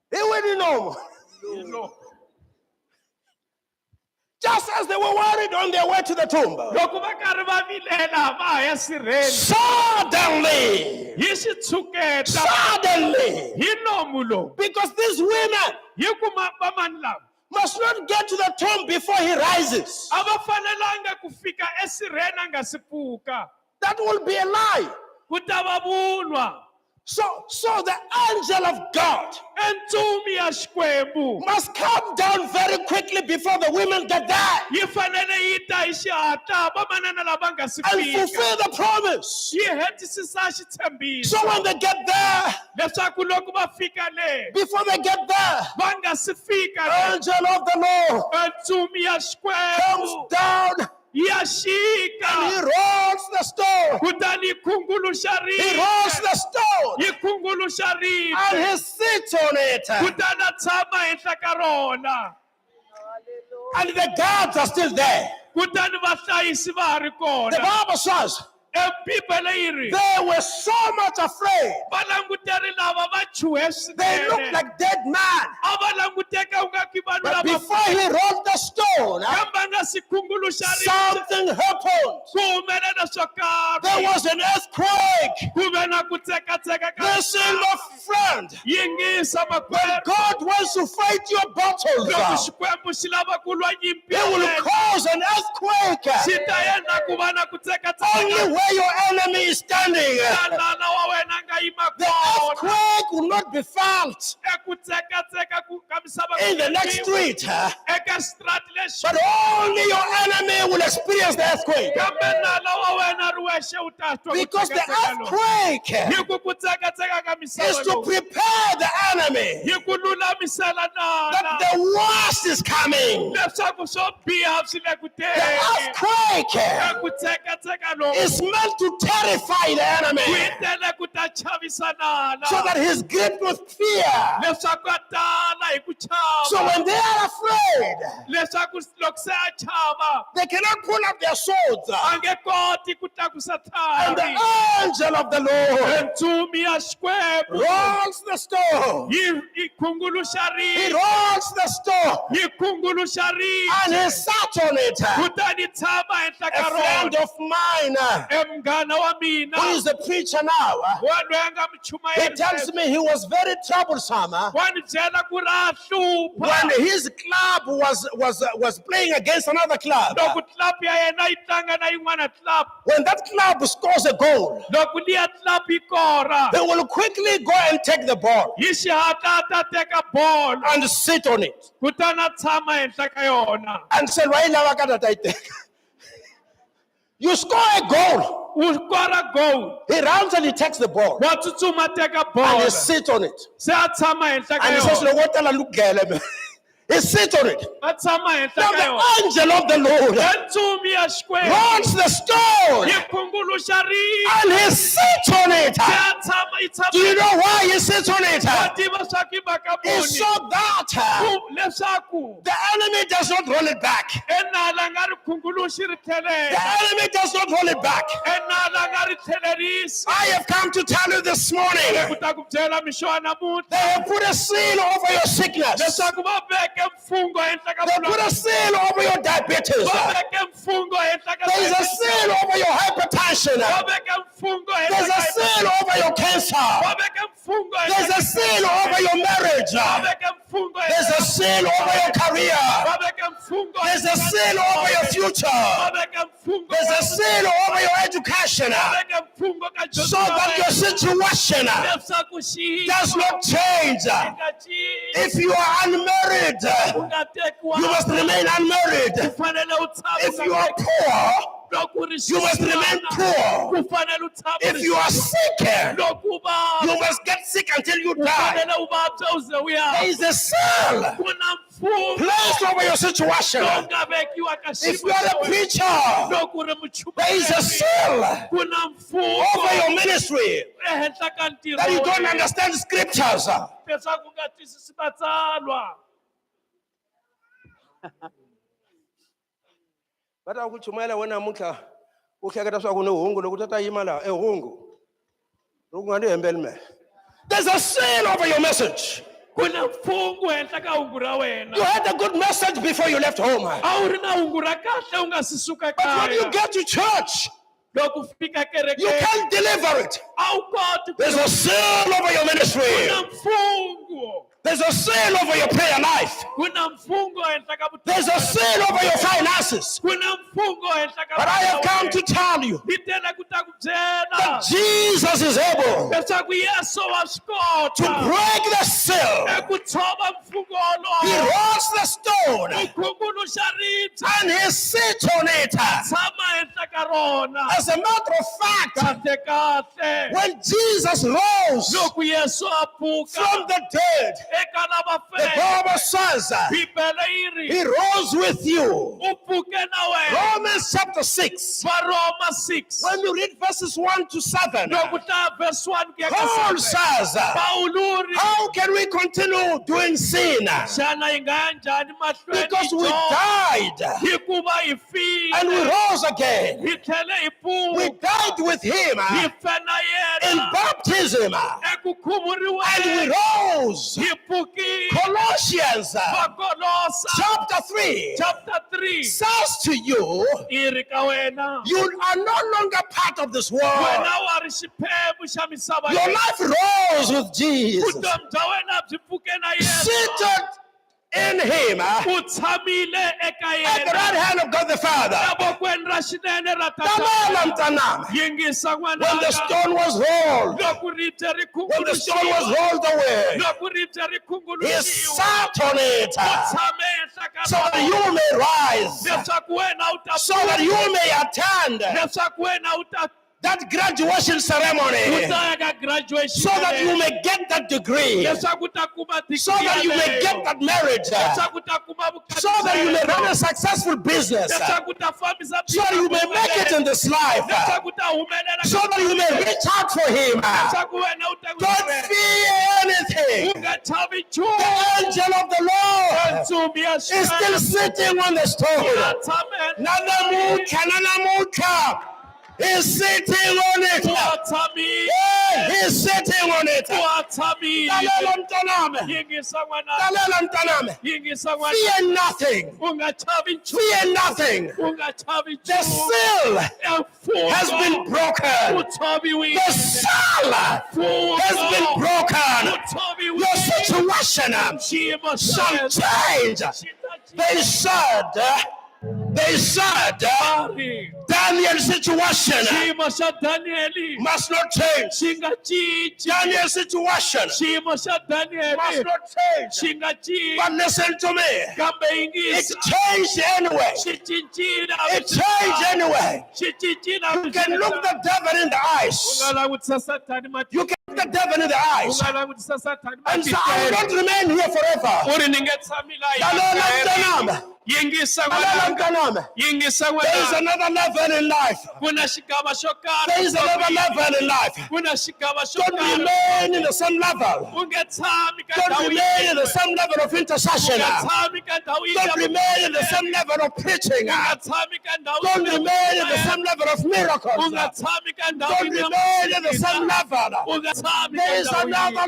He went in home. Hi nomu. Just as they were worried on their way to the tomb. Loko va karhi va vilela va ha ya sirheni. Suddenly, Hi xitshuketa. suddenly, Hi nomu lowu. because these women Hi ku va mani lava. must not get to the tomb before he rises. A va fanelanga ku fika esirheni a nga si pfuka. That will be a lie. Ku ta va vunwa. So the angel of God Entsumi ya Xikwembu must come down very quickly before the women get there yi fanele yi ta hi xihatla vamanana lava nga si and fika. fulfill the promise. Yi hetisisa xitshembiso. So when they get there, Leswaku loko va fika le before they get there, va nga si fika le. angel of the Lord Entsumi ya comes Xikwembu down ya and he xika. rolls the stone. Kutani yi khunguluxa He rolls ribye. the stone Yi khunguluxa and ribye. he sits on it. Kutani a tshama henhla ka rona. And the guards are still there. Kutani vahlayisi va ha ri The kona. Bible says E Bibele yi ri they were so much afraid. va languteri lava va chuhe They looked swinene. like dead man. A va languteka u nga ki vanhu But lava before he rolled the stone, kambe a nga si khunguluxa ribye. something happened. Ku humelela swo There karhi. was an earthquake. Ku ve na ku tsekatseka ka Listen, my friend. yingisa When makwerhu. God wants to fight your battles, Loko Xikwembu xi lava ku lwa nyimpi he ya will wena, cause an earthquake. xi ta endla ku va na ku Only tsekatseka. where your enemy is standing. Nala wa wena a nga yima The kona. earthquake will not be felt Eku tsekatseka ka misava in the ku next endliwa. street, Eka strati lexi. but only your enemy will experience the earthquake. Kambe nala wa wena ri wexe u ta twa ku Because the tsekatseka loku. earthquake Hi ku tsekatseka ka is misava to loku. prepare the enemy Hi ku lulamisela that nala. the worst is coming. Leswaku swo biha swi le ku The teni. earthquake Eku tsekatseka loku. is meant to terrify the Ku enemy endlela ku ta chavisa nala. so that he's gripped with fear. Leswaku a tala hi ku chava. So when they are afraid, Leswaku loko se a chava they cannot pull up their swords. a nge koti ku tlakusa And the thavi. angel of the Lord Entsumi ya Xikwembu rolls the stone. yi khunguluxa He ribye. rolls the stone Yi khunguluxa and ribye. he sat on it. Kutani tshama henhla A ka friend rona. of mine Munghana wa mina who is a preacher now, wa loyi a nga he tells muchumayeri me he was very troublesome wa ni byela ku ra hlupha. when his club was playing against another club. Loko club ya yena yi tlanga na yin'wana club. When that club scores a goal, Loko liya club yi kora. they will quickly go and take the ball Hi xihatla a ta teka bolo. and sit on it Kutani a tshama henhla ka yona. and say, "Right now, I got that." You score a goal. ukora goal He runs and he takes the ball. wa tsutsuma teka And ball he sits on it. se a tshama henhla ka And he says, yona "What the look, girl?" He sits on it. a tshama henhla Now ka the yona angel of the Lord entsumi ya xikwembu rolls the stone yi khunguluxa rixa and he sits on it. se a tshama yi Do you tshama know why he sits on it? wa tiva swa ku i mhaka It's muni so that leswaku the enemy does not roll it back. enala nga ri khunguluxi ri The tlhelela enemy does not roll it back. enala nga ri tlhelerisi I have come to tell you this morning, ku ta ku byela mixo they namuntlha have put a seal over your sickness. leswaku va veke mfungo henhla ka They put a seal over your diabetes. va veke mfungo henhla ka There is a seal over your hypertension. va veke mfungo There's henhla a seal over your cancer. va veke mfungo There's a seal over your marriage. va veke mfungo There's a seal over your career. va veke mfungo There's a seal over your future. va veke mfungo There's a seal over your education. va veke mfungo ka So that your situation leswaku xiyimo does not change. nga cinci If you are unmarried, u nga tekiwa you must remain unmarried. u fanele u tshama If you are poor, loko u ri you must remain poor. u fanele u tshama If you are sick, loko u you vabya must get sick until you u die. fanele u vabya u ze u ya There is a seal ku na mfumo placed over your situation. lowu nga vekiwa ka If you are a preacher, loko u ri there is a muchuperi seal ku na mfumo over your ministry ehenhla ka ntirho that you wa don't wena. understand scriptures. leswaku u nga twisisi matsalwa But I kuchumela wena namuntlha u hleketa swa ku ni hungu loko ta ta yima laha hungu loko nga ni hembeli mehe. There's a seal over your message. ku na mfungo henhla ka hungu ra wena You had a good message before you left home. a wu ri na hungu ra kahle u nga si suka But when you kaya get to church, loko u fika you kerekeni can't deliver it. a wu koti ku There's a seal over your ministry. na mfungo There's a seal over your prayer life. ku na mfungo henhla ka There's a seal over your finances. ku na mfungo henhla ka But I have come to tell you ni tela ku ta ku that byela Jesus is able leswaku yesu wa swi to kota break the seal. eku tshova mfungo He wolowo rolls the stone u khunguluxa ribye and he sits on it. tshama henhla ka rona As a matter of fact, kahle kahle when Jesus rose loko yesu a pfuka from the dead, eka lava the feke Bible says bibele yi ri he rose with you. u pfuke na wena Romans chapter 6. varoma 6 When you read verses 1 to 7, loko ta verse 1 ku ya ka Paul 7 says, Paulo ri how can we continue doing sin? xana yi nga ya njhani mahlweni Because we hi died hikuva hi and we file rose again. hi tlhele hi We pfuka died with him hi fe na in yena baptism eku and we khuvuriweni rose. hi pfukile Colossians vakolosa chapter 3 chapter 3 says to you, i ri ka wena you are no longer part of this world. wena wa ri xiphemu xa misava Your leyi. life rose with Jesus, vutomi bya wena byi pfuke na yesu seated in him at u tshamile eka the right yena hand of God the Father. evokweni ra xinene ra Lalela tatana mtanami. yingisa When the n'wananga stone was rolled, loko ribye ri when the stone was khunguluxiwa rolled away, loko ribye ri he khunguluxiwa sat on it u tshame henhla ka so that rona you may rise, leswaku wena u ta so that you may attend leswaku wena u ta that graduation u ceremony, ta ya ka graduation so that you may get that degree, leswaku u ta kuma so that you may get that marriage, leswaku u ta kuma so that you may run a successful business, so leswaku u ta fambisa that you may make it in this life, leswaku u ta humelela so that you may reach out for him. leswaku wena u ta Don't fear anything. u nga chavi The nchumu angel of the Lord ntsumi ya is still xena sitting on the stone. tshame Nanamuka. He's sitting on it. u tshamile Yeah, he's sitting on it. u tshamile Lalela mntanami. yingisa n'wana Lalela mntanami. yingisa n'wana Fear nothing. u nga chavi nchumu Fear nothing. u nga chavi The nchumu seal mfumo has been u broken. tshoviwile The seal has been u broken. tshoviwile Your situation xiyimo shall xa change. xi ta They said, They said Ari, Daniel's situation xiyimo xa Danieli must not change. xi nga cinci. Daniel's situation Xiyimo xa must Danieli not change. xi nga cinci. But listen to me. Kambe It yingisa changed anyway. xi cincile. It changed anyway. Xi cincile. You can look the devil in the U eyes. nga langutisa Satani matihlo. You can look the devil in the U eyes nga langutisa Satani and say, I will matihlo. not remain here forever. U ri ni nge tshami laha Lalela hinkwerhu. mntanami. Yingisa Lalela n'wananga. mntanami. Yingisa There is n'wananga. another level in life. Ku na xigava xo There is another karhi. level in life. Ku na xigava xo Don't karhi. remain in the same level. U nge tshami ka Don't ndhawu remain in the yin'we. same level of U intercession. nga tshami ka ndhawu Don't yin'we. remain in the same level of preaching. U nga tshami ka ndhawu Don't yin'we. remain in the same level of U miracles. nga tshami ka ndhawu Don't yin'we. remain in the same U level. nga tshami ka There is ndhawu another yin'we.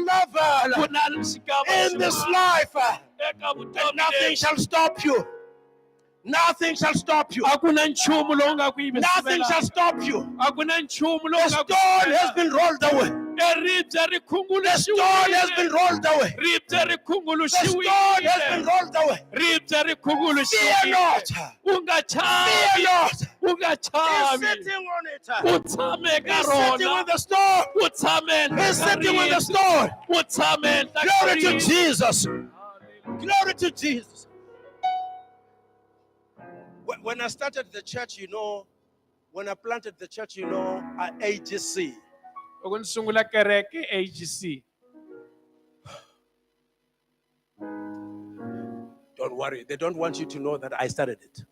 Ku level na xigava in this xin'wana life. eka And vutomi nothing lebyi. shall stop you. Nothing shall stop you. A ku na nchumu lowu nga ku Nothing shall yiviselaka. stop you. A ku na nchumu lowu The nga ku stone has yivisela. been rolled away. Ribye ri The stone has been khunguluxiwile. rolled away. Ribye ri The stone has been khunguluxiwile. rolled away. Ribye ri Fear khunguluxiwile. not. U nga Fear chavi. not. U nga He's chavi. sitting on it. U tshame ka He's sitting rona. on the stone. U tshame He's sitting on the ribye. stone. U tshame Glory to Jesus. Glory to Jesus. When I started the church, when I planted the church, at AGC, Loko ni sungula kereke AGC. don't worry, they don't want you to know that I started it.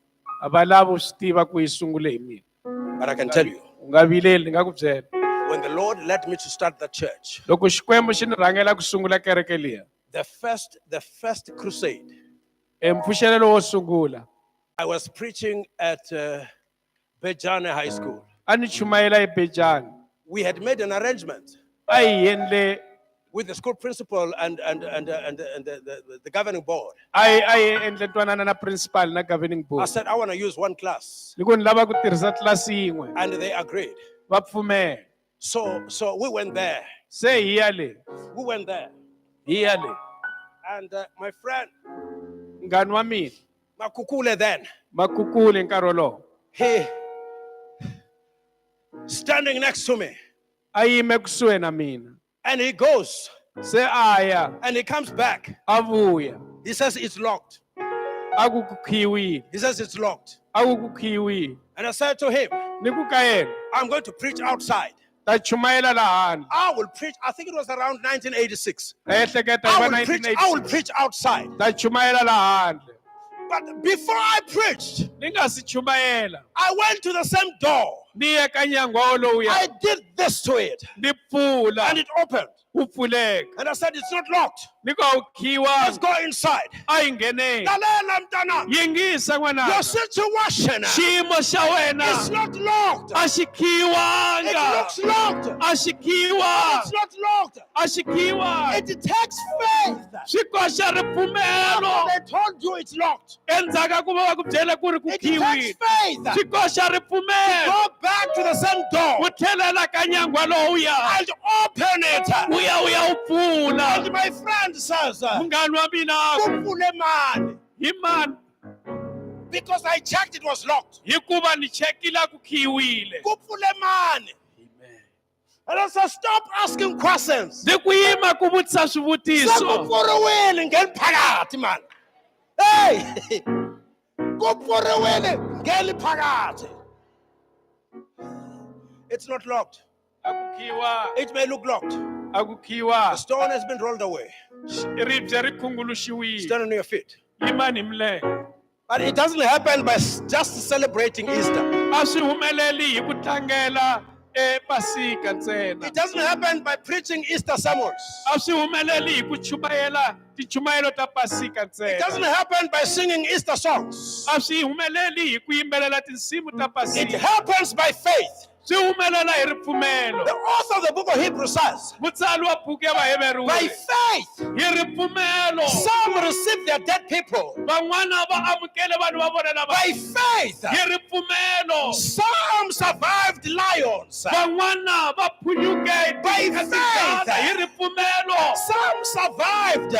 A va lavi u swi tiva ku yi sungule hi mina. But I can tell you, U nga vileli ni nga ku byela. when the Lord led me to start the church, Loko Xikwembu xi ni rhangela ku sungula kereke liya. the first crusade, Mpfuxelelo wo sungula. I was preaching at Bejane High School. A ni chumayela eBejani. We had made an arrangement A hi endle with the school principal and the governing board. a hi endle ntwanana na principal na governing I board. said, I want to use one class. Ni ku ni lava ku tirhisa tlilasi yin'we. And they agreed. Va pfumela. So we went there. Se hi ya le. We went there. Hi ya le. And my friend, Ngani wa mina. Makukule then, Makukule nkarhi wolowo. he standing next to me. A yime kusuhi na mina. And he goes Se a ya. and he comes back. A vuya. He says, it's locked. A ku ku khiyiwile. He says, it's locked. A ku ku khiyiwile. And I said to him, Ni ku ka yena. I'm going to preach outside. Ta chumayela laha handle. I will preach, I think it was around 1986. Ta ehleketa hi I va will preach 1986. outside. Ta chumayela laha handle. But before I preached, Ni nga si chumayela. I went to the same door. Ni ya ka nyango lowuya. I did this to it. Ni pfula. And it opened. Wu pfuleka. And I said, it's not locked. Ni ku a wu Let's khiyiwanga. go inside. A hi ngheneni. Lalela mntana. Yingisa Your n'wananga. situation Xiyimo xa is wena. not locked. A xi It khiyiwanga. looks locked. A xi It's khiyiwanga. not locked. A xi khiyiwanga. It takes faith. Swi koxa ripfumelo. They told you it's locked. Endzhaku ku va va ku byela ku ri ku It takes khiyiwile. faith. Swi koxa ripfumelo. Go back to the same door Ku tlhelela ka nyango lowuya. and open it. Wu ya wu pfula. And my friend says, Munghani wa mina "Kupfule mani." hi mani? Because I checked, it was locked. Hikuva ni chekile ku khiyiwile. Kupfule mani. And I said, stop asking questions. Ni ku yima ku vutisa swivutiso. Kupfuriwile ngeni phakathi man. Hey! Kupfuriwile ngeni phakathi. It's not locked. A ku khiyiwa. It may look locked. A ku The khiyiwa. stone has been rolled away. Ribye ri khunguluxiwile. Stand on your feet. Yimani hi milenge. But it doesn't happen by just celebrating Easter. A swi humeleli hi ku tlangela Pasika ntsena. It doesn't happen by preaching Easter sermons. A swi humeleli hi ku chumayela tichumayelo ta Pasika It doesn't ntsena. happen by singing Easter songs. A swi humeleli hi ku yimbelela tinsimu ta It Pasika. happens by faith. Swi humelela hi ripfumelo. The author of the book of Hebrews says, Mutsari wa buku ya Vaheveriwa. by faith, Hi ripfumelo. some receive their dead people. Van'wana va amukele vanhu va vona lava. By faith, Hi ripfumelo. Some survived lions. Van'wana va phunyuke By tikhatikana faith. hi ripfumelo. Some survived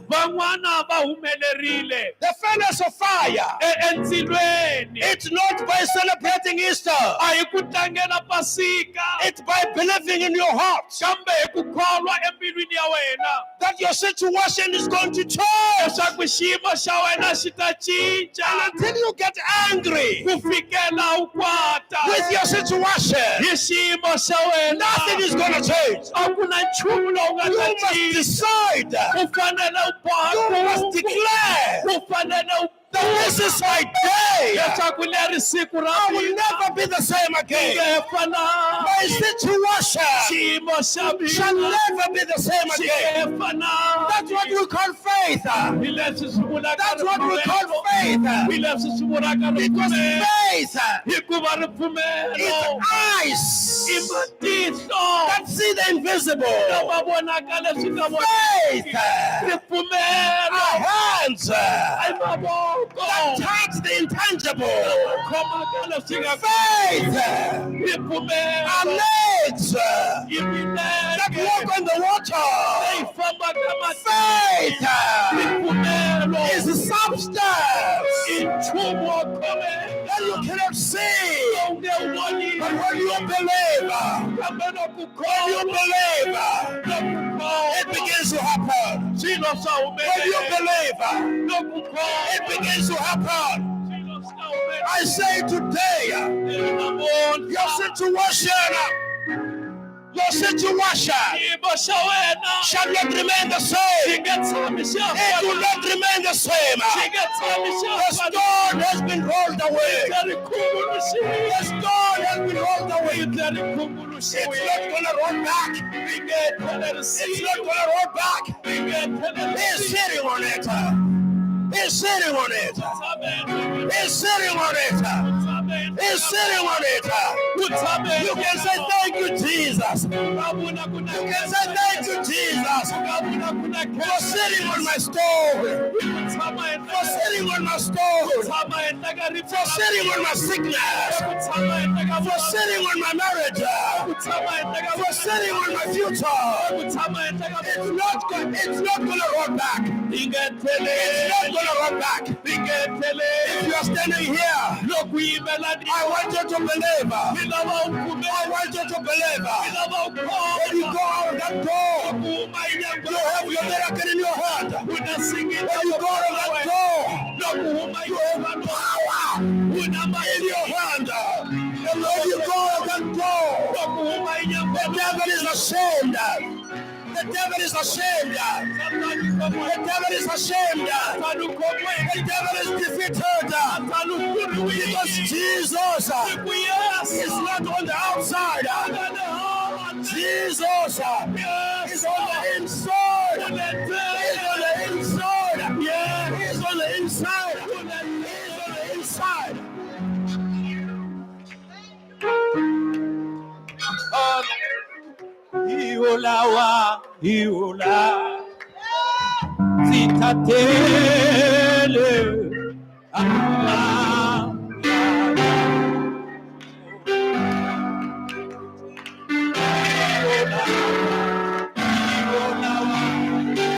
Van'wana va humelerile the furnace of fire. endzilweni. It's not by celebrating Easter. A hi ku tlangela pasika, It's by believing in your heart kambe hi ku kholwa embilwini ya wena that your situation is going to change. leswaku xiyimo xa wena xi ta cinca And until you get angry ku fikela u kwata with your situation, hi xiyimo xa wena. nothing is going to change. A ku na nchumu lowu nga You ta must cinca. decide. U fanele u boha You must kungu. declare U fanele u that this is my day. leswaku leri siku ra I will mina never be the same again. nge fana. My situation Xiyimo xa shall mina never be the same xi again. nge fana. That's what we call faith. Hi leswi swi vulaka That's what we call ripfumelo. faith. Hi leswi swi vulaka Because ripfumelo. faith Hikuva is ripfumelo eyes i matihlo that see the invisible. lava vonaka leswi nga Faith vonaki. Ripfumelo are hands i that mavoko touch the intangible. khomaka leswi nga Faith ripfumelo are legs i that milenge walk on the leyi water. fambaka mati. Faith Ripfumelo is a substance i nchumu wo khomeka that you cannot see. lowu nge wu voniki. But when you believe, kambe loko when you believe, it it begins to happen. swilo swa When you humelela. believe, Loko it begins to happen. swilo swa humelela. I say today, your situation Xiyimo xa wena shall not remain the xi same. nge tshami xi ya It will not remain the same. xi nge tshami xi ya The stone has been rolled away. ri khunguluxiwile. The stone has been rolled away. ri It's khunguluxiwile. not going to roll back. ri nge It's not tlhelerisiwi. going to roll back. ri nge He's tlhelerisiwi. sitting on it. He's sitting on it. He's sitting on it. He's sitting on it. You can say thank you, Jesus. You can say thank you, Jesus, for sitting on my stove, for sitting on my stove, for sitting on my sickness, for sitting on my marriage, for sitting on my future. It's not gonna roll back. It's not gonna roll back. If you are standing here, I want you to believe. I want you to believe. When you go out that door, you have your miracle in your hand. When you go out that door, you have power in your hand. And when you go out that door, the devil is ashamed. The devil is ashamed. The devil is ashamed. The devil is defeated. Because Jesus is not on the outside. Jesus is on the inside. He's on the inside. He's on the inside. He's on the inside. Iolawa, Iola, Zitatele,